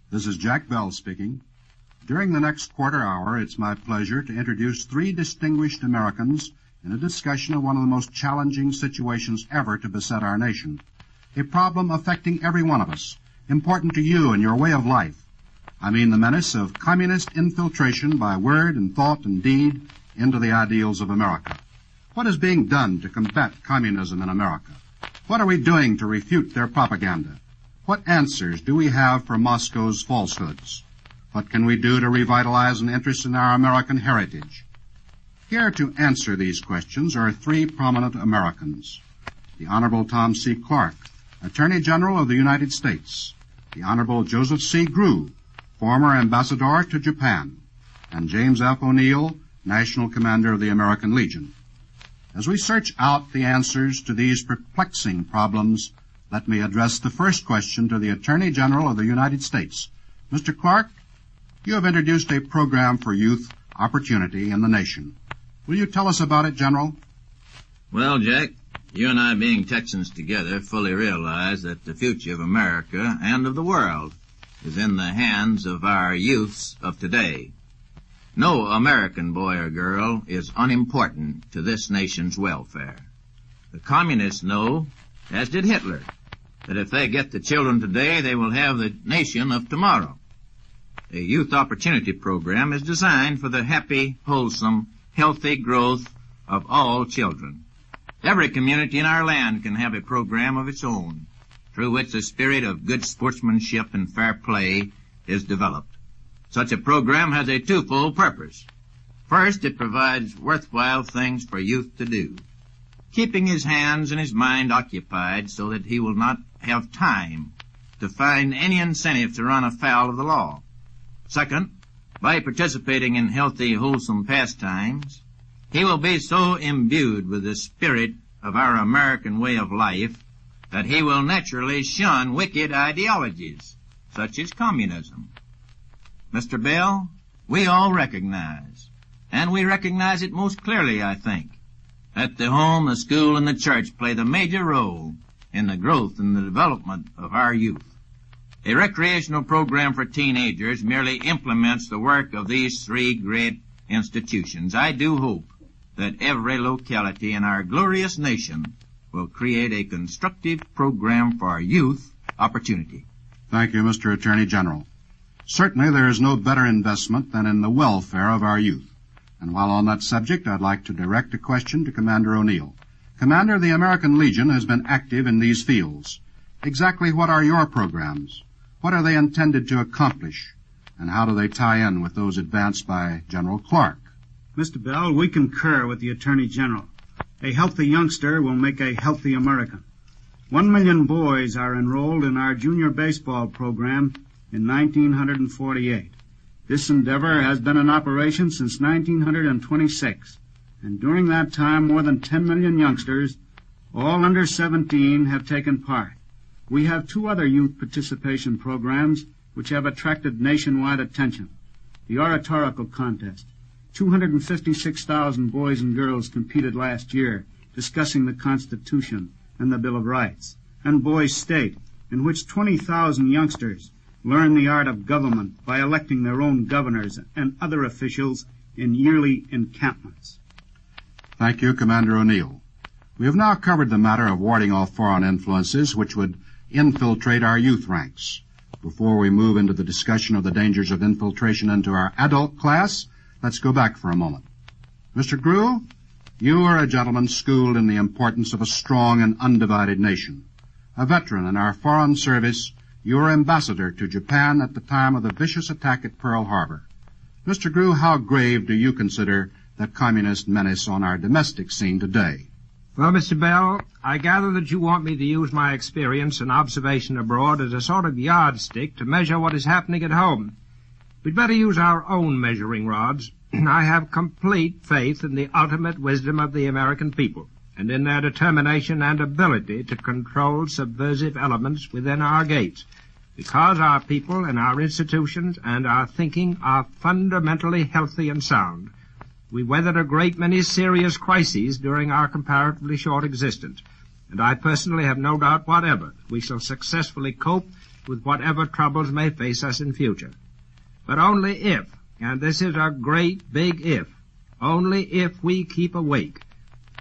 This is Jack Bell speaking. During the next quarter hour, it's my pleasure to introduce three distinguished Americans in a discussion of one of the most challenging situations ever to beset our nation. A problem affecting every one of us, important to you and your way of life. I mean the menace of communist infiltration by word and thought and deed into the ideals of America. What is being done to combat communism in America? What are we doing to refute their propaganda? What answers do we have for Moscow's falsehoods? What can we do to revitalize an interest in our American heritage? Here to answer these questions are three prominent Americans. The Honorable Tom C. Clark, Attorney General of the United States. The Honorable Joseph C. Grew, former Ambassador to Japan. And James F. O'Neill, National Commander of the American Legion. As we search out the answers to these perplexing problems, let me address the first question to the Attorney General of the United States. Mr. Clark, you have introduced a program for youth opportunity in the nation. Will you tell us about it, General? Well, Jack, you and I being Texans together fully realize that the future of America and of the world is in the hands of our youths of today. No American boy or girl is unimportant to this nation's welfare. The communists know, as did Hitler, that if they get the children today, they will have the nation of tomorrow. A youth opportunity program is designed for the happy, wholesome, healthy growth of all children. Every community in our land can have a program of its own, through which the spirit of good sportsmanship and fair play is developed. Such a program has a twofold purpose. First, it provides worthwhile things for youth to do, keeping his hands and his mind occupied so that he will not have time to find any incentive to run afoul of the law. Second, by participating in healthy, wholesome pastimes, he will be so imbued with the spirit of our American way of life that he will naturally shun wicked ideologies, such as communism. Mr. Bell, we all recognize, and we recognize it most clearly, I think, that the home, the school, and the church play the major role in the growth and the development of our youth. A recreational program for teenagers merely implements the work of these three great institutions. I do hope that every locality in our glorious nation will create a constructive program for youth opportunity. Thank you, Mr. Attorney General. Certainly there is no better investment than in the welfare of our youth. And while on that subject, I'd like to direct a question to Commander O'Neill. Commander, the American Legion has been active in these fields. Exactly what are your programs? What are they intended to accomplish? And how do they tie in with those advanced by General Clark? Mr. Bell, we concur with the Attorney General. A healthy youngster will make a healthy American. 1 million boys are enrolled in our junior baseball program in 1948. This endeavor has been in operation since 1926, and during that time more than 10 million youngsters, all under 17, have taken part. We have two other youth participation programs which have attracted nationwide attention. The oratorical contest. 256,000 boys and girls competed last year discussing the Constitution and the Bill of Rights. And Boys State, in which 20,000 youngsters learn the art of government by electing their own governors and other officials in yearly encampments. Thank you, Commander O'Neill. We have now covered the matter of warding off foreign influences which would infiltrate our youth ranks. Before we move into the discussion of the dangers of infiltration into our adult class, let's go back for a moment. Mr. Grew, you are a gentleman schooled in the importance of a strong and undivided nation. A veteran in our foreign service, you were ambassador to Japan at the time of the vicious attack at Pearl Harbor. Mr. Grew, how grave do you consider the communist menace on our domestic scene today? Well, Mr. Bell, I gather that you want me to use my experience and observation abroad as a sort of yardstick to measure what is happening at home. We'd better use our own measuring rods. I have complete faith in the ultimate wisdom of the American people and in their determination and ability to control subversive elements within our gates, because our people and our institutions and our thinking are fundamentally healthy and sound. We weathered a great many serious crises during our comparatively short existence, and I personally have no doubt whatever we shall successfully cope with whatever troubles may face us in future. But only if, and this is a great big if, only if we keep awake.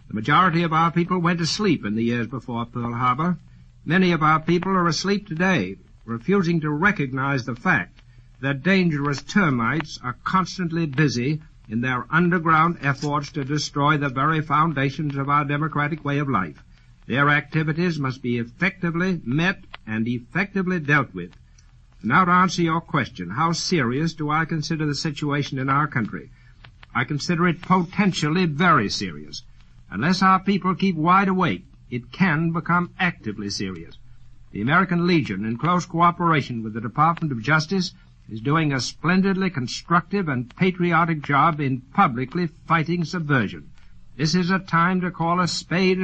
The majority of our people went to sleep in the years before Pearl Harbor. Many of our people are asleep today, refusing to recognize the fact that dangerous termites are constantly busy in their underground efforts to destroy the very foundations of our democratic way of life. Their activities must be effectively met and effectively dealt with. Now to answer your question, how serious do I consider the situation in our country? I consider it potentially very serious. Unless our people keep wide awake, it can become actively serious. The American Legion, in close cooperation with the Department of Justice, is doing a splendidly constructive and patriotic job in publicly fighting subversion. This is a time to call a spade,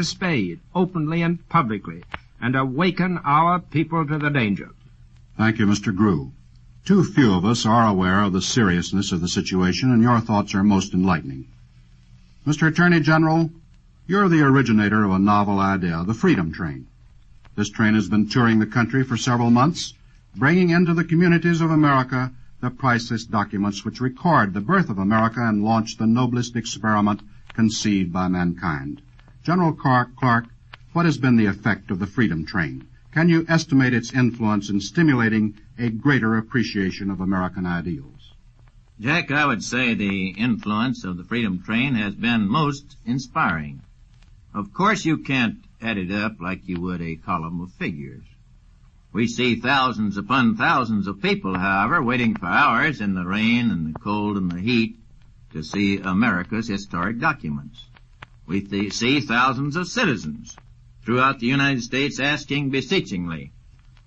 openly and publicly, and awaken our people to the danger. Thank you, Mr. Grew. Too few of us are aware of the seriousness of the situation, and your thoughts are most enlightening. Mr. Attorney General, you're the originator of a novel idea, the Freedom Train. This train has been touring the country for several months, bringing into the communities of America the priceless documents which record the birth of America and launch the noblest experiment conceived by mankind. General Clark, what has been the effect of the Freedom Train? Can you estimate its influence in stimulating a greater appreciation of American ideals? Jack, I would say the influence of the Freedom Train has been most inspiring. Of course, you can't add it up like you would a column of figures. We see thousands upon thousands of people, however, waiting for hours in the rain and the cold and the heat to see America's historic documents. We see thousands of citizens throughout the United States asking beseechingly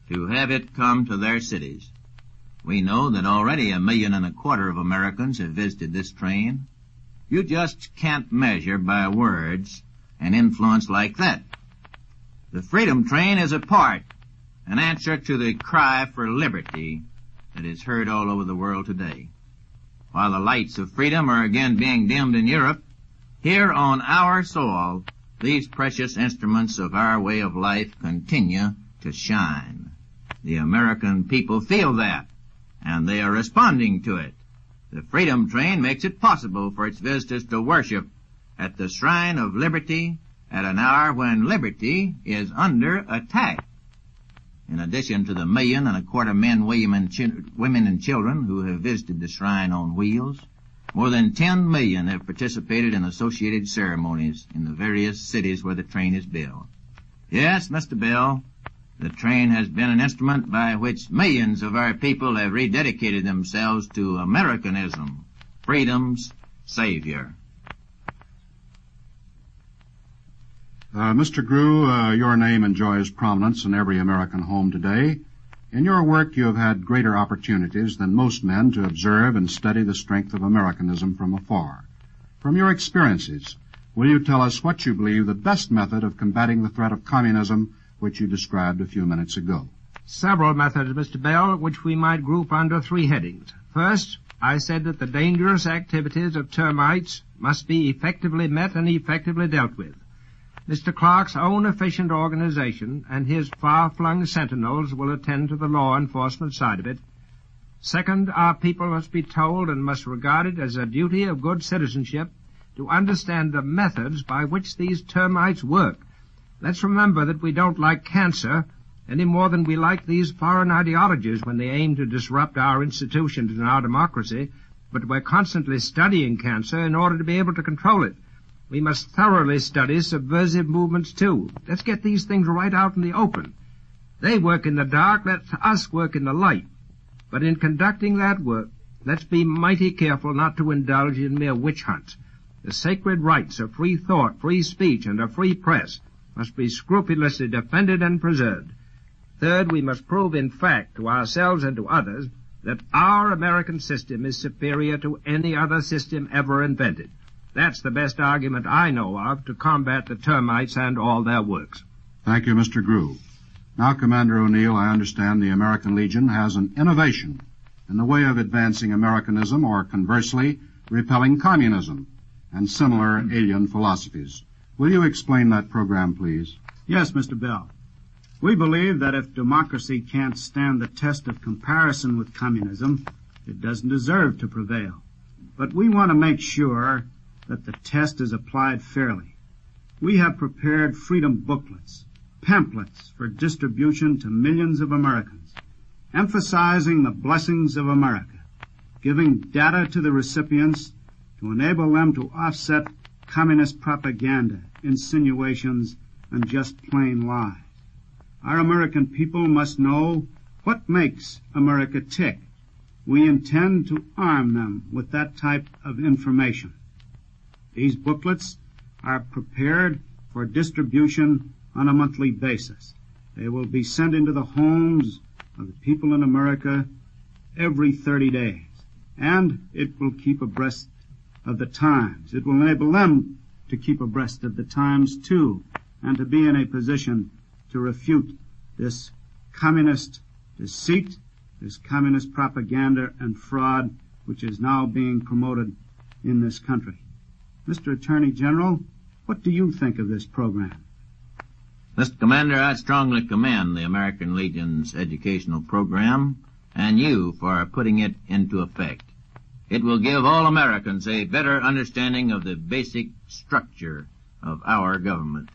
to have it come to their cities. We know that already 1.25 million of Americans have visited this train. You just can't measure by words an influence like that. The Freedom Train is a part, an answer to the cry for liberty that is heard all over the world today. While the lights of freedom are again being dimmed in Europe, here on our soil, these precious instruments of our way of life continue to shine. The American people feel that, and they are responding to it. The Freedom Train makes it possible for its visitors to worship at the shrine of liberty at an hour when liberty is under attack. In addition to the 1.25 million men, women, and children who have visited the shrine on wheels, more than 10 million have participated in associated ceremonies in the various cities where the train is built. Yes, Mr. Bell, the train has been an instrument by which millions of our people have rededicated themselves to Americanism, freedom's savior. Mr. Grew, your name enjoys prominence in every American home today. In your work, you have had greater opportunities than most men to observe and study the strength of Americanism from afar. From your experiences, will you tell us what you believe the best method of combating the threat of communism, which you described a few minutes ago? Several methods, Mr. Bell, which we might group under 3 headings. First, I said that the dangerous activities of termites must be effectively met and effectively dealt with. Mr. Clark's own efficient organization and his far-flung sentinels will attend to the law enforcement side of it. Second, our people must be told and must regard it as a duty of good citizenship to understand the methods by which these termites work. Let's remember that we don't like cancer any more than we like these foreign ideologies when they aim to disrupt our institutions and our democracy, but we're constantly studying cancer in order to be able to control it. We must thoroughly study subversive movements, too. Let's get these things right out in the open. They work in the dark, let us work in the light. But in conducting that work, let's be mighty careful not to indulge in mere witch hunts. The sacred rights of free thought, free speech, and a free press must be scrupulously defended and preserved. Third, we must prove in fact to ourselves and to others that our American system is superior to any other system ever invented. That's the best argument I know of to combat the termites and all their works. Thank you, Mr. Grew. Now, Commander O'Neill, I understand the American Legion has an innovation in the way of advancing Americanism, or conversely, repelling communism and similar alien philosophies. Will you explain that program, please? Yes, Mr. Bell. We believe that if democracy can't stand the test of comparison with communism, it doesn't deserve to prevail. But we want to make sure that the test is applied fairly. We have prepared freedom booklets, pamphlets for distribution to millions of Americans, emphasizing the blessings of America, giving data to the recipients to enable them to offset communist propaganda, insinuations, and just plain lies. Our American people must know what makes America tick. We intend to arm them with that type of information. These booklets are prepared for distribution on a monthly basis. They will be sent into the homes of the people in America every 30 days. And it will keep abreast of the times. It will enable them to keep abreast of the times, too, and to be in a position to refute this communist deceit, this communist propaganda and fraud which is now being promoted in this country. Mr. Attorney General, what do you think of this program? Mr. Commander, I strongly commend the American Legion's educational program and you for putting it into effect. It will give all Americans a better understanding of the basic structure of our government.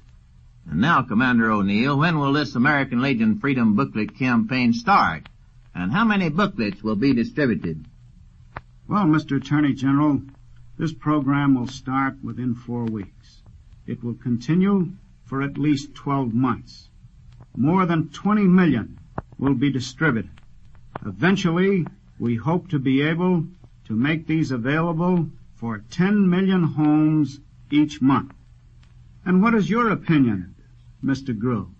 And now, Commander O'Neill, when will this American Legion Freedom Booklet campaign start? And how many booklets will be distributed? Well, Mr. Attorney General, this program will start within 4 weeks. It will continue for at least 12 months. More than 20 million will be distributed. Eventually, we hope to be able to make these available for 10 million homes each month. And what is your opinion, Mr. Grew?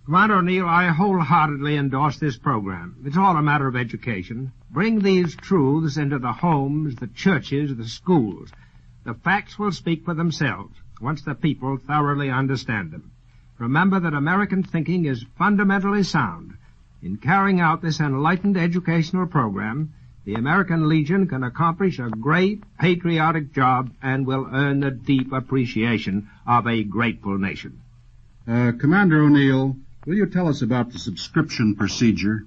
Commander O'Neill, I wholeheartedly endorse this program. It's all a matter of education. Bring these truths into the homes, the churches, the schools. The facts will speak for themselves once the people thoroughly understand them. Remember that American thinking is fundamentally sound. In carrying out this enlightened educational program, the American Legion can accomplish a great patriotic job and will earn the deep appreciation of a grateful nation. Commander O'Neill, will you tell us about the subscription procedure?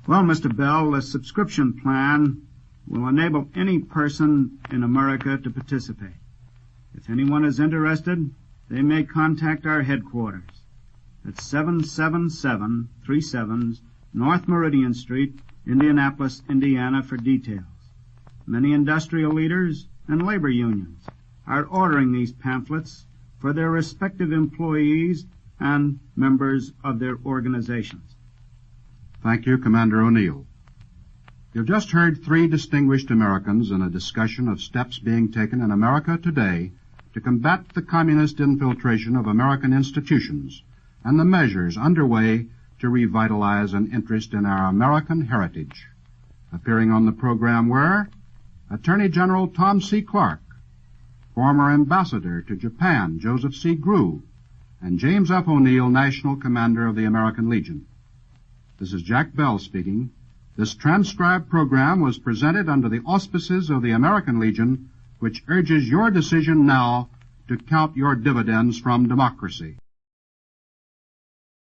Well, Mr. Bell, the subscription plan will enable any person in America to participate. If anyone is interested, they may contact our headquarters at 77737 North Meridian Street, Indianapolis, Indiana, for details. Many industrial leaders and labor unions are ordering these pamphlets for their respective employees and members of their organizations. Thank you, Commander O'Neill. You've just heard 3 distinguished Americans in a discussion of steps being taken in America today to combat the communist infiltration of American institutions and the measures underway to revitalize an interest in our American heritage. Appearing on the program were Attorney General Tom C. Clark, former Ambassador to Japan Joseph C. Grew, and James F. O'Neill, National Commander of the American Legion. This is Jack Bell speaking. This transcribed program was presented under the auspices of the American Legion, which urges your decision now to count your dividends from democracy.